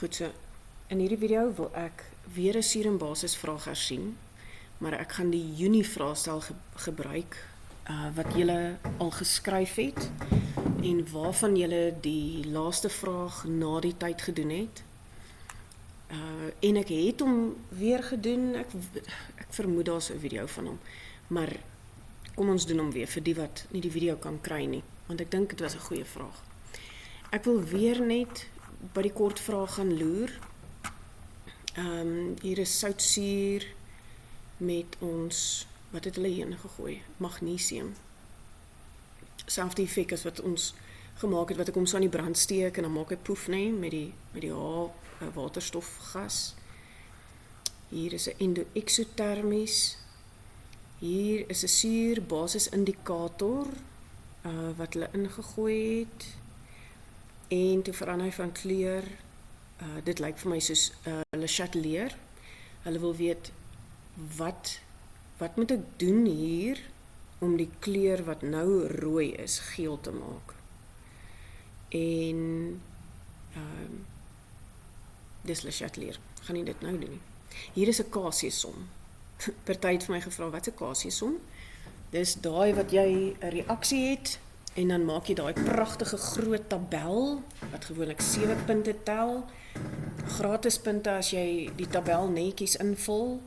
Goed so, in hierdie video wil ek weer 'n Serum basis vraag hersien, maar ek gaan die Junie vraestel gebruik wat julle al geskryf het en waarvan julle die laaste vraag na die tyd gedoen het. En ek het hom weer gedoen, ek vermoed daar's 'n video van hom, maar kom ons doen hom weer vir die wat nie die video kan kry nie, want ek dink dit was 'n goeie vraag. Ek wil weer net by die kort vraag gaan loer. Hier is soutsuur met ons, wat het hulle hierin gegooi? Magnesium. Selfde effek as wat ons gemaak het, wat ek hom so aan die brand steek en dan maak hy poef, nee, met die waterstofgas. Hier is 'n endo-exothermies. Hier is 'n suur basis indikator wat hulle ingegooi het. En toe verander hy van kleur. Dit lyk vir my soos Le Chatelier. Hulle wil weet wat moet ek doen hier om die kleur wat nou rooi is geel te maak. En dis Le Chatelier. Gaan nie dit nou doen nie. Hier is 'n Casiesom. Party het vir my gevra wat 'n Casiesom. Dis daai wat jy 'n reaksie het en dan maak jy daai pragtige groot tabel wat gewoonlik 7 punte tel. Gratis punte as jy die tabel netjies invul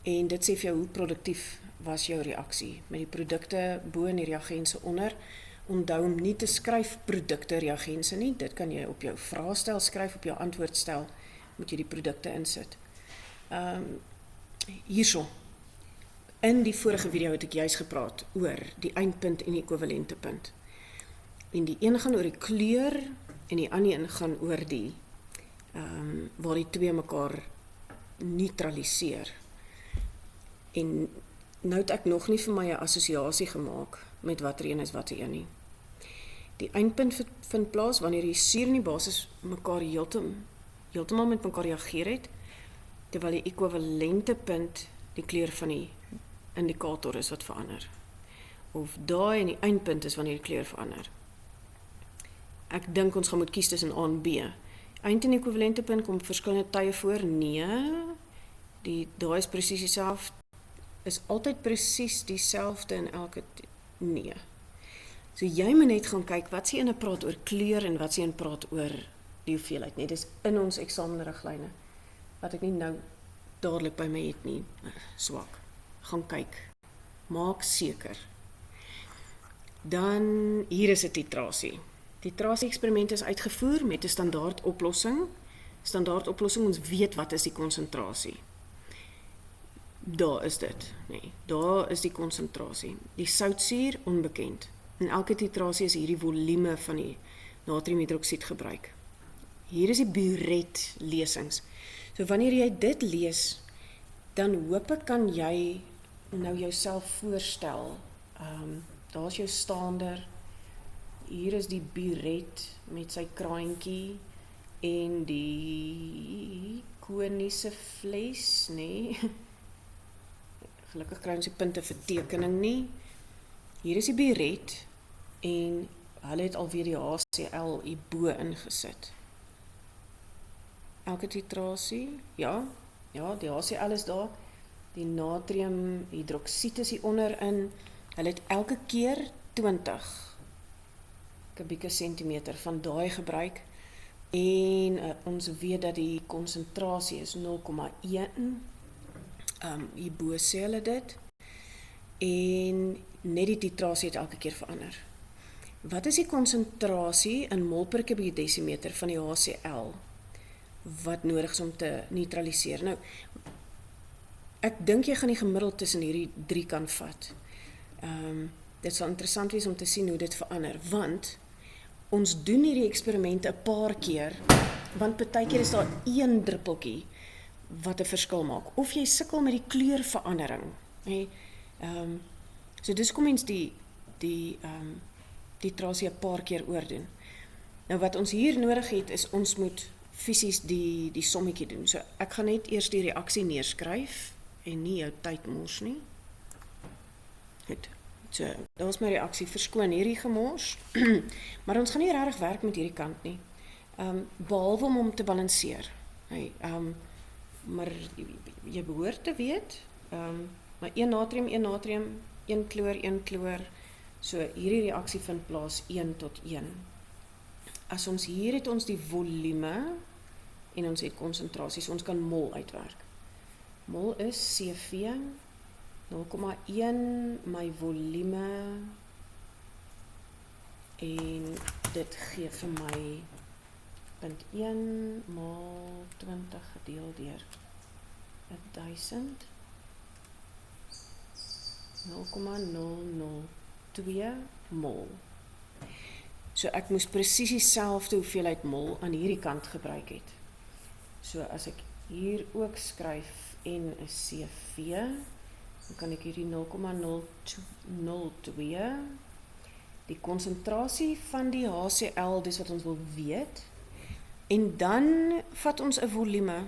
en dit sê vir jou hoe produktief was jou reaksie met die produkte bo en die reagense onder. Onthou om nie te skryf produkte reagense nie, dit kan jy op jou vraestel skryf, op jou antwoordstel moet jy die produkte insit. Hierso. In die vorige video het ek juist gepraat oor die eindpunt en die ekwivalente punt. En die een gaan oor die kleur en die ander een gaan oor die waar die twee mekaar neutraliseer. En nou het ek nog nie vir my 'n assosiasie gemaak met watter een is watter een nie. Die eindpunt vind plaas wanneer die suur en die basis mekaar heeltemal met mekaar reageer het, terwyl die ekwivalente punt die kleur van die indikator is wat verander. Of daai en die eindpunt is wanneer die kleur verander. Ek dink ons gaan moet kies tussen A en B. Eind en ekwivalente punt kom op verskillende tye voor. Nee, daai is presies dieselfde. Is altyd presies dieselfde in elke nee. So jy moet net gaan kyk wat sê in 'n praat oor kleur en wat sê in praat oor die hoeveelheid. Nee, dis in ons eksamenriglyne wat ek nie nou dadelik by my het nie. Swak. Gaan kyk. Maak seker. Dan hier is 'n titrasie. Titrasie eksperiment is uitgevoer met 'n standaard oplossing. Standaard oplossing, ons weet wat is die konsentrasie. Daar is dit. Nee, daar is die konsentrasie. Die soutsuur onbekend. In elke titrasie is hierdie volume van die natriumhidroksied gebruik. Hier is die Buret lesings. So wanneer jy dit lees, dan hoop ek kan jy nou jouself voorstel. Daar is jou staander. Hier is die Buret met sy kraantjie en die koniese fles, nee. Gelukkig kry ons die punte vir tekening nie. Hier is die Buret en hulle het alweer die HCl hierbo ingesit. Elke titrasie, ja, die HCl is daar. Die natriumhidroksied is hier onderin. Hulle het elke keer 20 kubieke sentimeter van daai gebruik. En ons weet dat die konsentrasie is 0,1. Hierbo sê hulle dit. En net die titrasie het elke keer verander. Wat is die konsentrasie in mol per kubieke desimeter van die HCl wat nodig is om te neutraliseer? Nou, ek dink jy gaan die gemiddeld tussen hierdie 3 kan vat. Dit sal interessant wees om te sien hoe dit verander, want ons doen hierdie eksperimente 'n paar keer, want partykeer is daar 1 druppeltjie wat 'n verskil maak. Of jy sukkel met die kleurverandering. So dis kom mens die trasie 'n paar keer oordoen. Nou wat ons hier nodig het is ons moet fisies die sommetjie doen. So ek gaan net eers die reaksie neerskryf en nie jou tyd mors nie. Goed. So, daar's my reaksie, verskoon hierdie gemors. Maar ons gaan nie regtig werk met hierdie kant nie. behalwe om hom te balanseer. Hey, maar jy behoort te weet, maar een natrium, een chloor, so hierdie reaksie vind plaas 1:1. As ons hier het ons die volume en ons het konsentrasie, so ons kan mol uitwerk. Mol is CV 0,1 my volume en dit gee vir my 0,1 maal 20 gedeel deur 1000 0,002 mol. So ek moes presies dieselfde hoeveelheid mol aan hierdie kant gebruik het. So as ek hier ook skryf N is CV, dan kan ek hierdie 0,002, die konsentrasie van die HCl, dis wat ons wil weet, en dan vat ons 'n volume.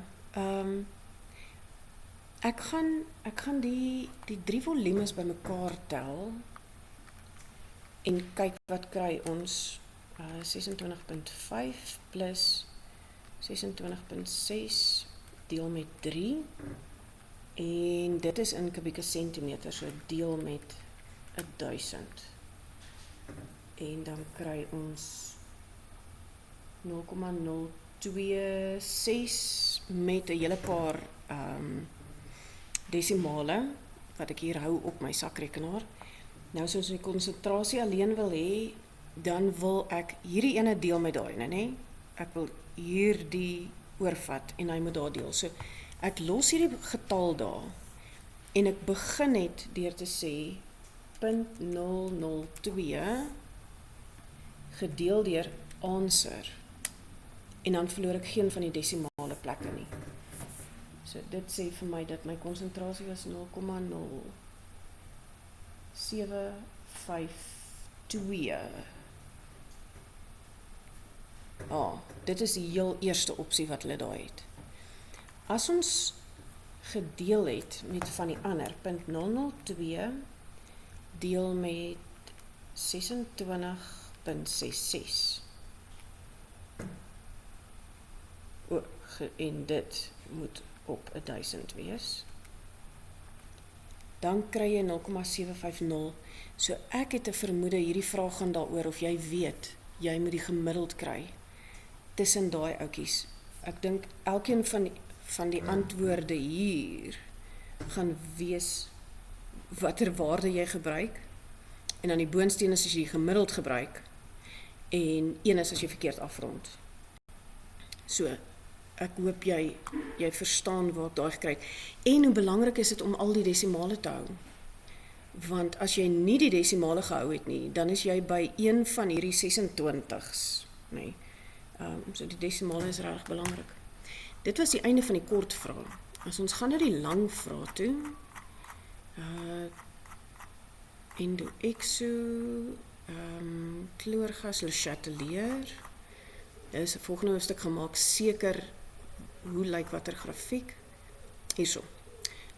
Ek gaan die 3 volumes bymekaar tel en kyk wat kry ons. 26.5 plus 26.6 deel met 3 en dit is in kubieke sentimeter, so deel met 1000 en dan kry ons 0,026 met 'n hele paar desimale wat ek hier hou op my sakrekenaar. Nou as ons die konsentrasie alleen wil hê, dan wil ek hierdie ene deel met daai ene, nê? Ek wil hierdie oorvat en hy moet daar deel. So ek los hierdie getal daar en ek begin net deur te sê 0,002 gedeel deur answer en dan verloor ek geen van die desimale plekke nie. So dit sê vir my dat my konsentrasie was 0,0752. Dit is die heel eerste opsie wat hulle daar het. As ons gedeel het met van die ander, 0,002 deel met 26.66. En dit moet op 1000 wees. Dan kry jy 0,750. So ek het 'n vermoede hierdie vraag gaan daaroor of jy weet, jy moet die gemiddeld kry tussen daai oudjies. Ek dink elkeen van die antwoorde hier gaan wees watter waarde jy gebruik en dan die boonsteen is as jy gemiddeld gebruik en een is as jy verkeerd afrond. So ek hoop jy verstaan waar ek daai gekry het. En hoe belangrik is dit om al die desimale te hou? Want as jy nie die desimale gehou het nie, dan is jy by een van hierdie 26's, nee. So die desimale is regtig belangrik. Dit was die einde van die kort vrae. As ons gaan na die lang vrae toe, Endo-exo, chloorgas Le Chatelier. Dit is 'n volgende hoofstuk gemaak, seker hoe lyk watter grafiek. Hierso.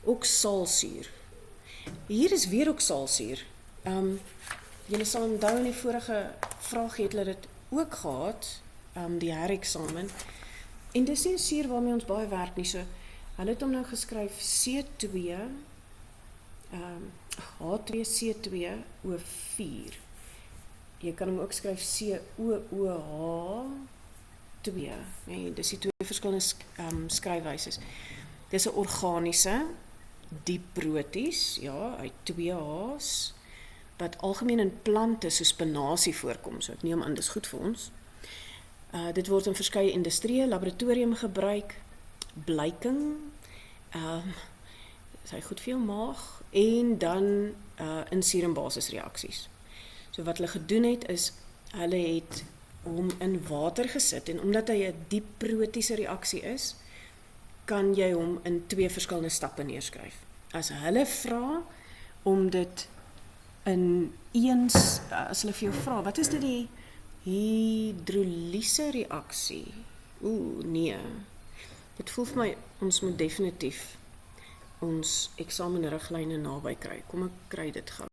Oksaalsuur. Hier is weer oksaalsuur. Julle sal onthou in die vorige vraag het hulle dit ook gehad, die hereksamen. En dis nie 'n suur waarmee ons baie werk nie, so hulle het hom nou geskryf C2, H2C2O4. Jy kan hom ook skryf COOH2. Nee, dis die twee verskillende skryfwyses. Dis 'n organiese diproties, ja, uit 2 H's, wat algemeen in plante soos spinasie voorkom, so ek neem aan dis goed vir ons. Dit word in verskeie industrieë, laboratorium gebruik, blyking, is hy goed vir jou maag, en dan in serumbasisreaksies. So wat hulle gedoen het is, hulle het hom in water gesit, en omdat hy 'n diprotiese reaksie is, kan jy hom in 2 verskillende stappe neerskryf. As hulle vra om dit in eens, as hulle vir jou vra, wat is dit die hydrolyse reaksie? Nee. Dit voel vir my, ons moet definitief ons eksamenriglyne naby kry. Kom ek kry dit gou.